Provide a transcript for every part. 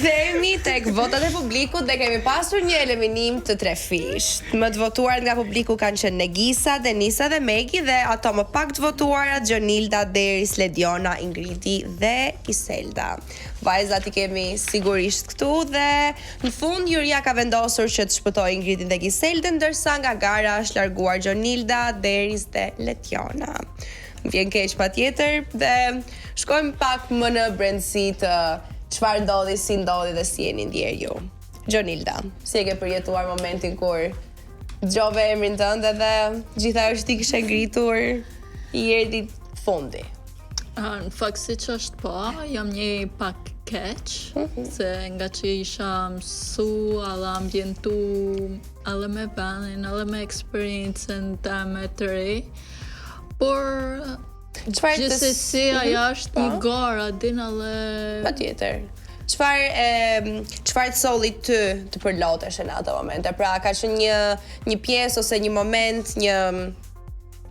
Themi tek votat e publikut dhe kemi pasur një eliminim të trefisht. Më të votuarat nga publiku kanë qenë Negisa, Denisa dhe Megi dhe ato më pak të votuarat Gjonilda, Deris, Lediona, Ingridi dhe Iselda. Vajzat i kemi sigurisht këtu dhe në fund Juria ka vendosur që të shpëtojë Ingridin dhe Iseldën, ndërsa nga gara është larguar Gjonilda, Deris dhe Lediona. Më vjen keq patjetër dhe shkojmë pak më në brendësi të çfarë ndodhi, si ndodhi dhe si jeni ndjer ju. Gjonilda, si e ke përjetuar momentin kur dëgjove emrin tënd dhe gjitha është ti kishe ngritur i erdhi fundi? Në fakt si që është po, jam një pak keq, se nga që isha mësu, alla ambientu, alla me banin, alla me experiencen teme të re, por gjithsesi ajo është një gara, din alle... Patjetër. Çfarë të solli ty të përlotesh në ato momente? Pra, ka qenë një pjesë ose një moment, një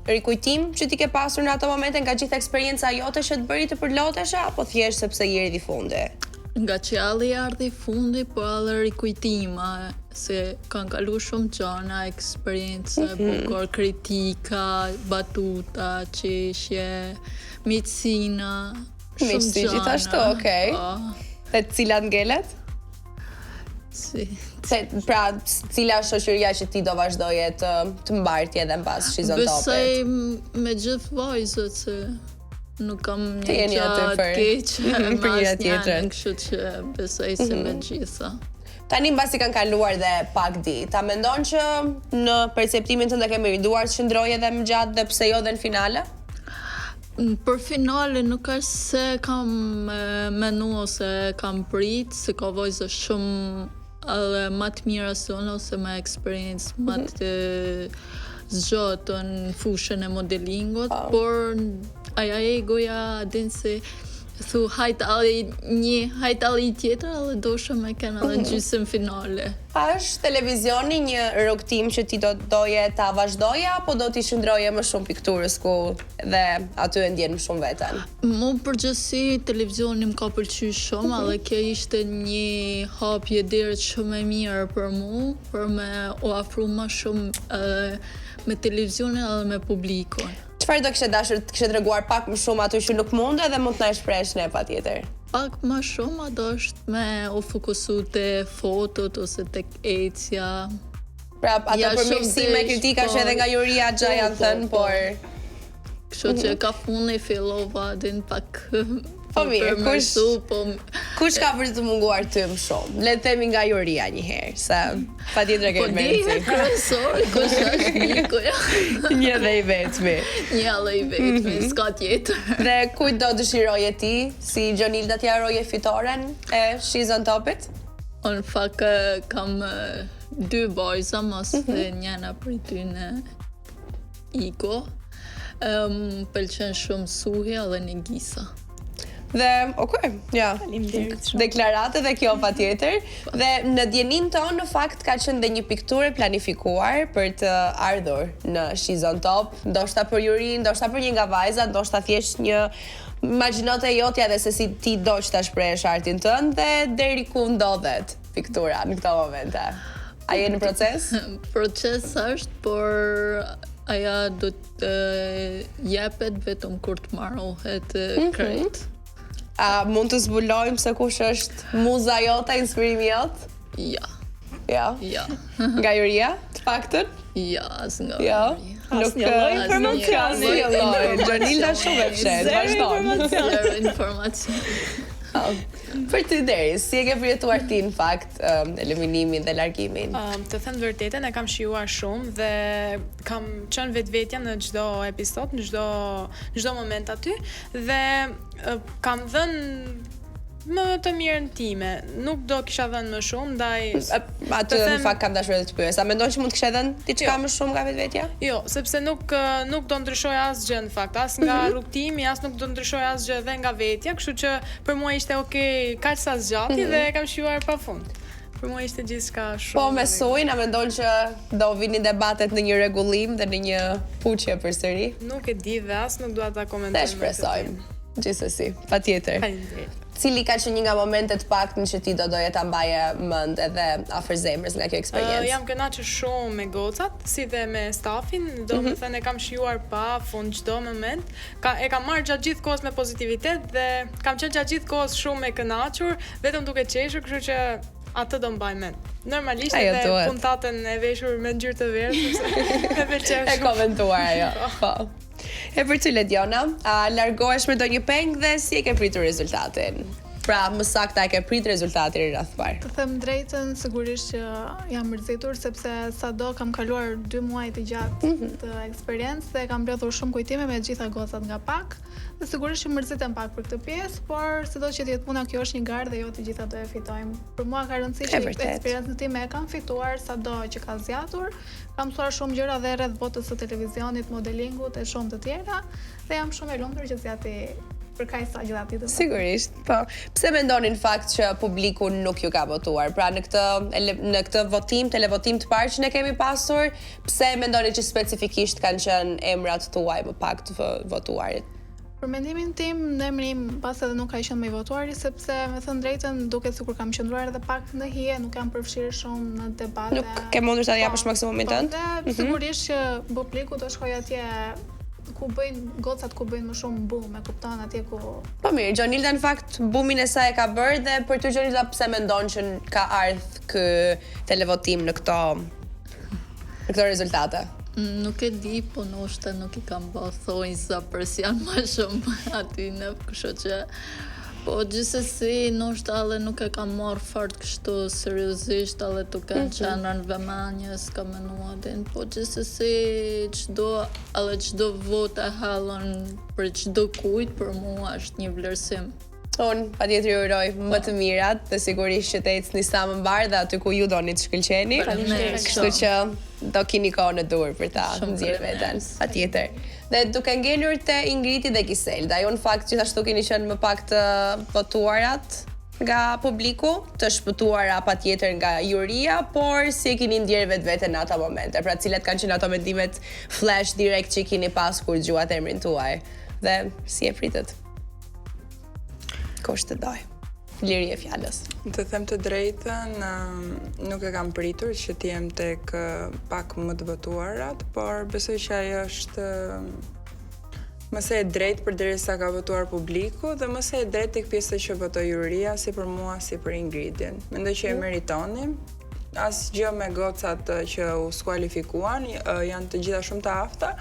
rikujtim që ti ke pasur në ato momente nga gjitha eksperienca jote që të bëri të përlotesh apo thjesht sepse i erdhi fundi? Nga që alli ardhi fundi, po alli rikujtima, se kanë kalu shumë gjana, eksperiencë, bukur, kritika, batuta, qeshje, miqësina, shumë Miqësi gjana. gjithashtu, okej. Dhe cilat ngelet? Pra, cila shoqëria që ti do vazhdoje të mbartje edhe mbas Shizon Topit? Besoj me gjithë vajzët se nuk kam një gjatë keqë me asnjërin, kështu që besoj se me gjitha. Tani mbasi kanë kaluar dhe pak ditë, a mendon që në perceptimin tënd e ke merituar të qëndrojë edhe më gjatë dhe pse jo dhe në finale? Për finale nuk është se kam menu ose kam prit, se ka vajza shumë edhe më të mira se unë ose me experiencë më të zgjatë në fushën e modelingut, por aja egoja din se thu hajt alli tjetër, edhe dosha me kena dhe gjysmë finale. A është televizioni një rrugtim që ti doje ta vazhdoje apo do t'i shndroje më shumë pikturës ku dhe aty e ndjen më shumë veten? Mu përgjithësi televizioni më ka pëlqyer shumë, edhe kjo ishte një hapje deri shumë e mirë për mu, për me u afru më shumë me televizionin edhe me publikun. Çfarë do kishe dashur të kishe treguar pak më shumë aty që nuk mund edhe mund të na shpresh ne patjetër? Pak më shumë do është me u fokusu te fotot ose tek ecja. Pra ato përmirësime, kritika që edhe nga Juria xha janë thënë, por kështu që ka fundi fillova din pak. Po mirë, kush ka për të munguar ty më shumë? Le të themi nga Juria një herë, se patjetër e kemi mendsi. Po di kryesor, kush është Nikoja? Një dhe i vetmi. Një dhe i vetmi, s'ka tjetër. Dhe kujt do dëshiroje ti, si Gjonilda t'ja roje fitoren e Shizon Topit? Në fakt kam dy vajza, mos dhe njëna për ty në Iko. Pëlqen shumë Suhi edhe Negisa. Dhe, ja, deklarate dhe kjo patjetër. Dhe në djenin tonë, në fakt, ka qenë dhe një pikturë planifikuar për të ardhur në Shizon Top. Ndoshta për Juri, ndoshta për një nga vajzat, ndoshta thjesht një imagjinote jotja dhe se si ti do që ta shpresh artin tënd dhe deri ku ndodhet piktura në këto momente. A je në proces? Proces është, por aja do të jepet vetëm kur të marrohet krejt. A mund të zbulojmë se kush është muza jota, inspirimi jot? Ja. Ja? Ja. Nga Juria, të paktën? Ja, as nga Ja. Juria. Nuk ka informacion. Asnjë lloj. Gjonilda shumë e fshet, vazhdo. Zero informacion. Për ty Deris, si e ke përjetuar ti në fakt eliminimin dhe largimin? Të them të vërtetën, e kam shijuar shumë dhe kam qenë vetvetja në çdo episod, në çdo moment aty dhe kam dhënë më të mirën time. Nuk do kisha dhënë më shumë, ndaj atë në fakt kam dashur edhe të pyes. A mendon që mund të kishe dhënë diçka më shumë nga vetvetja? Jo, sepse nuk do ndryshoj asgjë në fakt, as nga rrugtimi, as nuk do ndryshoj asgjë edhe nga vetja, kështu që për mua ishte okay, kaq sa zgjati dhe kam shijuar pafund. Për mua ishte gjithçka shumë. Po me Sojin, a mendon që do vinin debatet në një rregullim dhe në një puçje përsëri? Nuk e di dhe as nuk dua ta komentoj. Ne shpresojmë. Gjithsesi, patjetër. Faleminderit. Cili ka qenë një nga momentet paktën që ti do doje ta mbaje mend edhe afër zemrës nga kjo eksperiencë? Jam kënaqur shumë me gocat, si dhe me stafin, domethënë e kam shijuar pa fund çdo moment. E kam marrë gjatë gjithë kohës me pozitivitet dhe kam qenë gjatë gjithë kohës shumë e kënaqur, vetëm duke qeshur, kështu që atë do mbaj mend. Normalisht Ajo edhe duhet. puntatën e veshur me ngjyrë të verdhë, sepse e pëlqen E shumë. komentuar ajo. Po. E për ty Lediona, a largohesh me ndonjë peng dhe si e ke pritur rezultatin? Pra, më saktë e ke prit rezultatin i radhëpar. Të them drejtën, sigurisht që jam mërzitur sepse sado kam kaluar 2 muaj të gjatë të eksperiencë dhe kam mbledhur shumë kujtime me gjitha gocat nga pak. Dhe sigurisht që mërzitem pak për këtë pjesë, por sido që të jetë puna, kjo është një garë dhe jo të gjitha do e fitojmë. Për mua ka rëndësi që eksperiencën time e kam fituar sado që ka zgjatur. Kam mësuar shumë gjëra dhe rreth botës së televizionit, modelingut e shumë të tjera dhe jam shumë e lumtur që zgjati për kaq sa gjithë ditën. Sigurisht, po. Pse mendoni në fakt që publiku nuk ju ka votuar? Pra në këtë votim, televotim të parë që ne kemi pasur, pse mendoni që specifikisht kanë qenë emrat tuaj më pak të votuarit? Për mendimin tim, në emri im pas edhe nuk ka qenë më i votuari, sepse me thënë drejtën duket sikur kam qëndruar edhe pak në hije, nuk jam përfshirë shumë në debate. Nuk ke mundur ta japësh maksimumin tënd? Dhe sigurisht që publiku do shkojë atje ku bëjnë gocat ku bëjnë më shumë boom, e kupton atje ku. Po mirë, Gjonilda në fakt boomin e saj e ka bërë dhe për ty Gjonilda pse mendon që ka ardhur ky televotim në këto rezultate? Nuk e di, po ndoshta nuk i kam bërë thonjë sa persian më shumë aty në, kështu që po gjithsesi ndoshta edhe nuk e kam marrë fort kështu seriozisht, edhe tu kanë qenë në vëmendje, s'kam menuar din, po gjithsesi çdo votë e hallën për çdo kujt për mua është një vlerësim. Unë patjetër ju uroj më të mirat dhe sigurisht që të ecni sa më mbar dhe aty ku ju doni të shkëlqeni. Kështu që do keni kohën e dur për ta nxjerrë veten. Patjetër. Dhe duke ngelur te Ingridi dhe Giselda, ju në fakt gjithashtu keni qenë më pak të votuarat nga publiku, të shpëtuara patjetër nga juria, por si e keni ndjerë vetveten në ata momente, pra cilat kanë qenë ato mendimet flash direkt që keni pas kur dëgjuat emrin tuaj dhe si e pritet? Kush të doj? Liri e fjalës. Të them të drejtën, nuk e kam pritur që t'jem tek pak më të votuarat, por besoj që ajo është më së e drejtë përderisa ka votuar publiku dhe më së e drejtë tek pjesa që votoi juria, si për mua, si për Ingridin. Mendoj që e meritonin. Asgjë me gocat që u skualifikuan, janë të gjitha shumë të afta.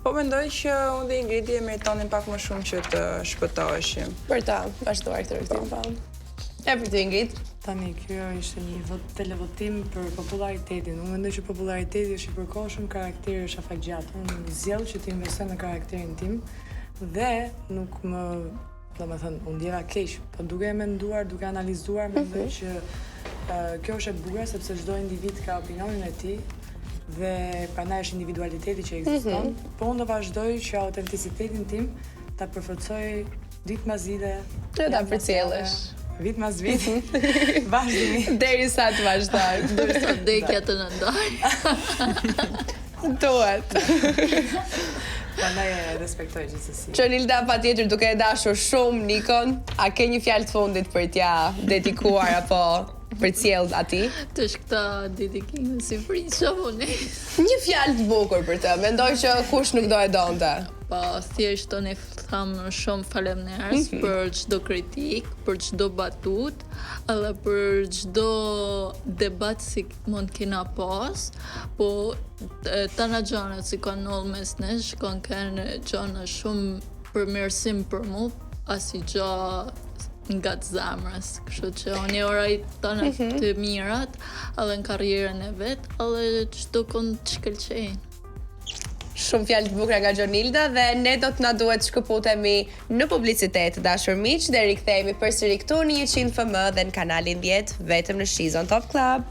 Po mendoj që unë dhe Ingridi e meritonin pak më shumë që të shpëtoheshim. Për ta vazhduar këtë rrymë, po. E për ty Ingrid? Tani, kjo ishte një televotim për popularitetin. Unë mendoj që populariteti është i përkohshëm, karakteri është afaq gjatë. Unë zgjell që të investoj në karakterin tim dhe nuk më, domethënë, unë ndjeva keq, po duke e menduar, duke analizuar, mendoj që kjo është e bukur sepse çdo individ ka opinionin e tij dhe prandaj është individualiteti që ekziston, po unë do vazhdoj që autenticitetin tim ta përforcoj ditë mas dite, Ta përcjellësh. Vit mas vit, vazhdimi. Derisa të vazhdoj. Ndërsa dekja të na ndaj. Duhet. Prandaj e respektoj gjithsesi. Gjonilda patjetër duke e dashur shumë Nikon, a ke një fjalë të fundit për t'ja dedikuar apo përcjell atij? Të shkëta dedikime si friqë apo ne. Një fjalë të bukur për të. Mendoj që kush nuk do e donte. Po, thjesht unë tham shumë faleminderit për çdo kritik, për çdo batut, edhe për çdo debat si mund kena pas, po tana gjanat si kanë nëllë mes nesh, kanë gjana shumë përmirësim për mu, asi gja nga të zamrës, kështu që unë e uroj tana të mirat, edhe në karrierën e vet, edhe çdo kënd të shkëlqejnë. Shumë fjalë të bukura nga Gjonilda dhe ne do të na duhet të shkëputemi në publicitet, dashur miq, dhe rikthehemi përsëri këtu në 100 FM dhe në kanalin 10 vetëm në Shizon Top Club.